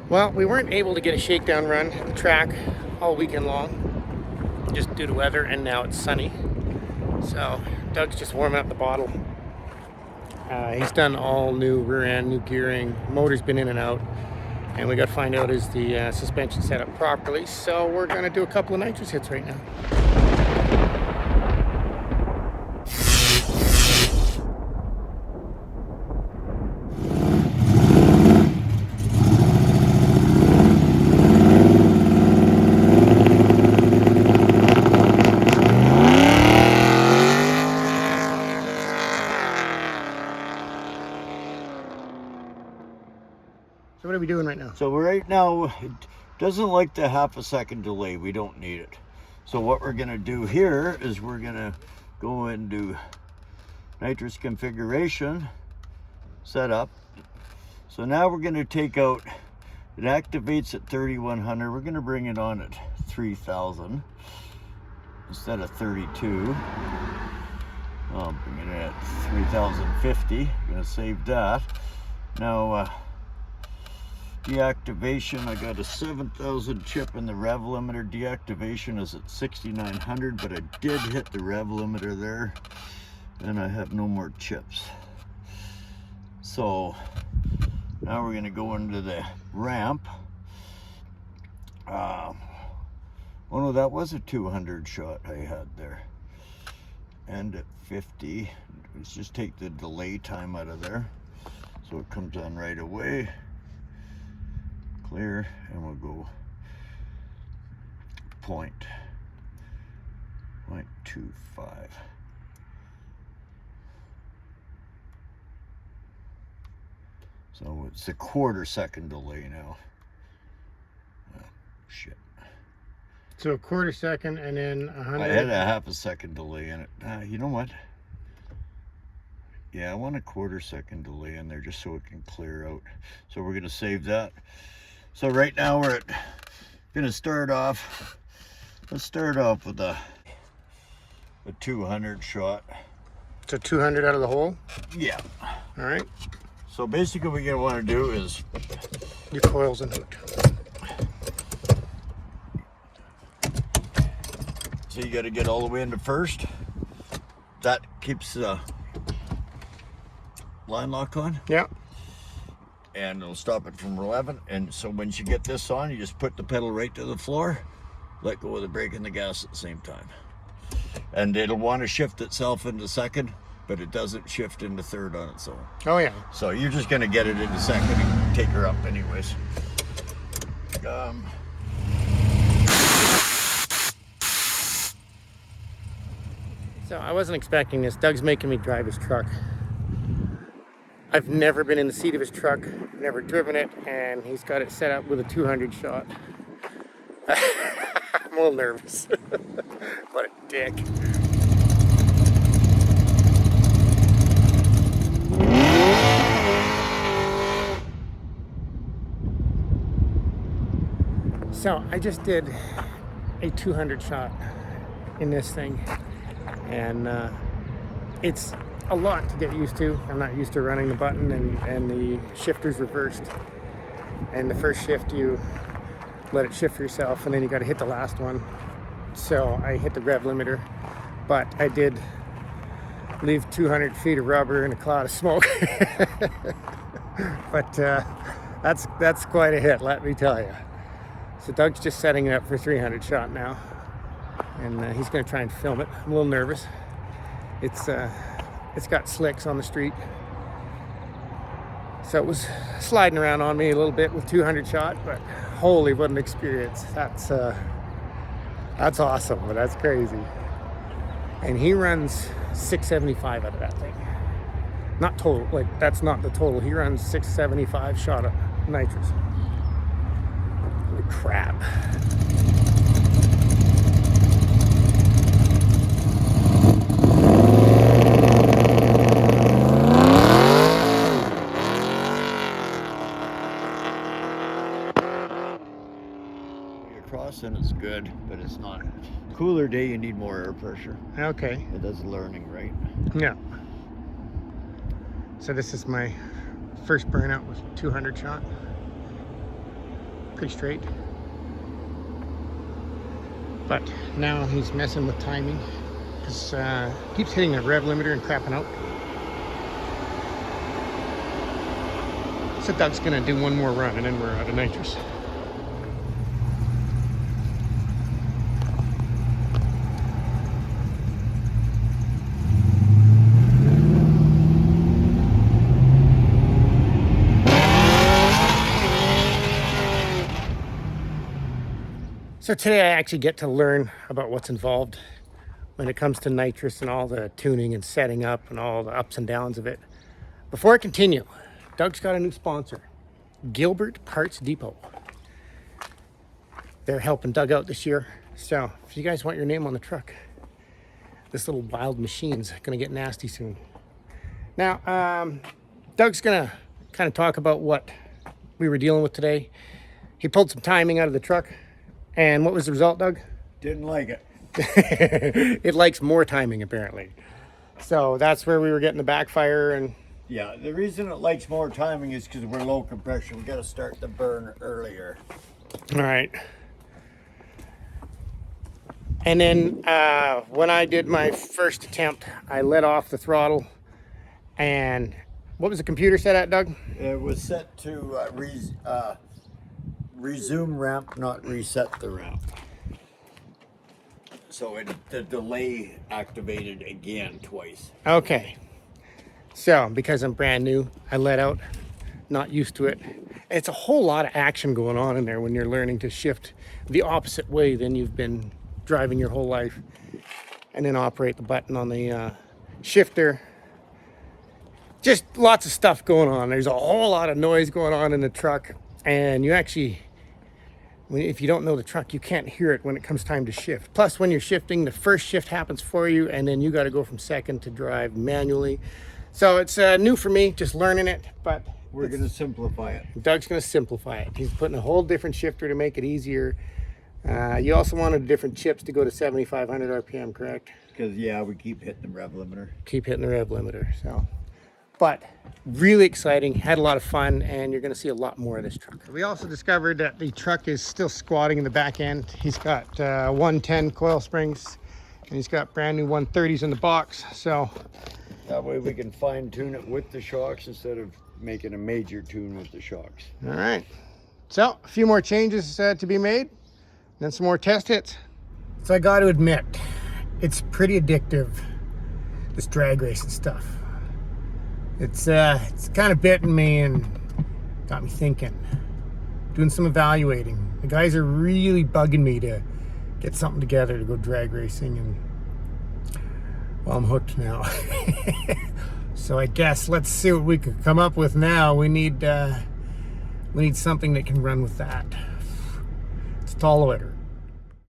Well, we weren't able to get a shakedown run at the track all weekend long, just due to weather, and now it's sunny. So Doug's just warming up the bottle. He's done all new rear end, new gearing, motor's been in and out, and we got to find out is the suspension set up properly. So we're going to do a couple of nitrous hits right now. So what are we doing right now? So right now, it doesn't like the half a second delay. We don't need it. So what we're gonna do here is we're gonna go into nitrous configuration, setup. So now we're gonna take out, it activates at 3100. We're gonna bring it on at 3000 instead of 32. I'll bring it at 3050. Gonna save that. Now, deactivation, I got a 7,000 chip in the rev limiter. Deactivation is at 6,900, but I did hit the rev limiter there, and I have no more chips. So now we're gonna go into the ramp. Oh no, that was a 200 shot I had there. And at 50, let's just take the delay time out of there. So it comes on right away. Clear, and we'll go 0.25. So it's a quarter second delay now. Oh, shit. So a quarter second and then 100. I had a half a second delay in it. You know what? Yeah, I want a quarter second delay in there just so it can clear out. So we're gonna save that. So right now we're gonna start off. Let's start off with a 200 shot. So 200 out of the hole? Yeah. All right. So basically what you're gonna wanna do is Your coil's in hooked. so you gotta get all the way into first. That keeps the line lock on. Yeah. And it'll stop it from 11. And so once you get this on, you just put the pedal right to the floor, let go of the brake and the gas at the same time. And it'll want to shift itself into second, but it doesn't shift into third on its own. Oh yeah. So you're just going to get it into second and take her up anyways. So I wasn't expecting this. Doug's making me drive his truck. I've never been in the seat of his truck, never driven it, and he's got it set up with a 200 shot. I'm a little nervous. What a dick. So I just did a 200 shot in this thing, and it's a lot to get used to. I'm not used to running the button and the shifter's reversed. And the first shift you let it shift for yourself, and then you got to hit the last one. So I hit the rev limiter, but I did leave 200 feet of rubber and a cloud of smoke. But that's quite a hit, let me tell you. So Doug's just setting it up for 300 shot now, and he's going to try and film it. I'm a little nervous. It's got slicks on the street, so it was sliding around on me a little bit with 200 shot, but holy, what an experience. That's awesome, but that's crazy. And he runs 675 out of that thing. Not total, like that's not the total. He runs 675 shot of nitrous. Holy crap. And it's good, but it's not. Cooler day, you need more air pressure. Okay. It does learning, right? Yeah. So this is my first burnout with 200 shot. pretty straight. But now he's messing with timing because keeps hitting the rev limiter and crapping out. So Doug's gonna do one more run and then we're out of nitrous. So today I actually get to learn about what's involved when it comes to nitrous and all the tuning and setting up and all the ups and downs of it. Before I continue, Doug's got a new sponsor, Gilbert Parts Depot. They're helping Doug out this year. So if you guys want your name on the truck, this little wild machine's gonna get nasty soon. Now, Doug's gonna kind of talk about what we were dealing with today. He pulled some timing out of the truck. And what was the result, Doug? Didn't like it. It likes more timing, apparently. So that's where we were getting the backfire. And Yeah, the reason it likes more timing is because we're low compression. We got to start the burn earlier. all right. And then when I did my first attempt, I let off the throttle. And what was the computer set at, Doug? It was set to resume ramp, not reset the ramp. So the delay activated again twice. Okay. So because I'm brand new, I let out, not used to it. It's a whole lot of action going on in there when you're learning to shift the opposite way than you've been driving your whole life. And then operate the button on the shifter. Just lots of stuff going on. There's a whole lot of noise going on in the truck. And you actually, if you don't know the truck, you can't hear it when it comes time to shift. Plus, when you're shifting, the first shift happens for you, and then you got to go from second to drive manually. So it's new for me, just learning it, but We're going to simplify it. Doug's going to simplify it. He's putting a whole different shifter to make it easier. You also wanted different chips to go to 7,500 RPM, correct? Because, yeah, we keep hitting the rev limiter. Keep hitting the rev limiter, so. But really exciting, had a lot of fun, and you're gonna see a lot more of this truck. We also discovered that the truck is still squatting in the back end. He's got 110 coil springs, and he's got brand new 130s in the box, so. That way we can fine tune it with the shocks instead of making a major tune with the shocks. All right, so a few more changes to be made, then some more test hits. So I got to admit, it's pretty addictive, this drag racing stuff. It's kind of bitten me and got me thinking, doing some evaluating. The guys are really bugging me to get something together to go drag racing, and well, I'm hooked now. So I guess let's see what we could come up with now. We need something that can run with that. It's a tall order.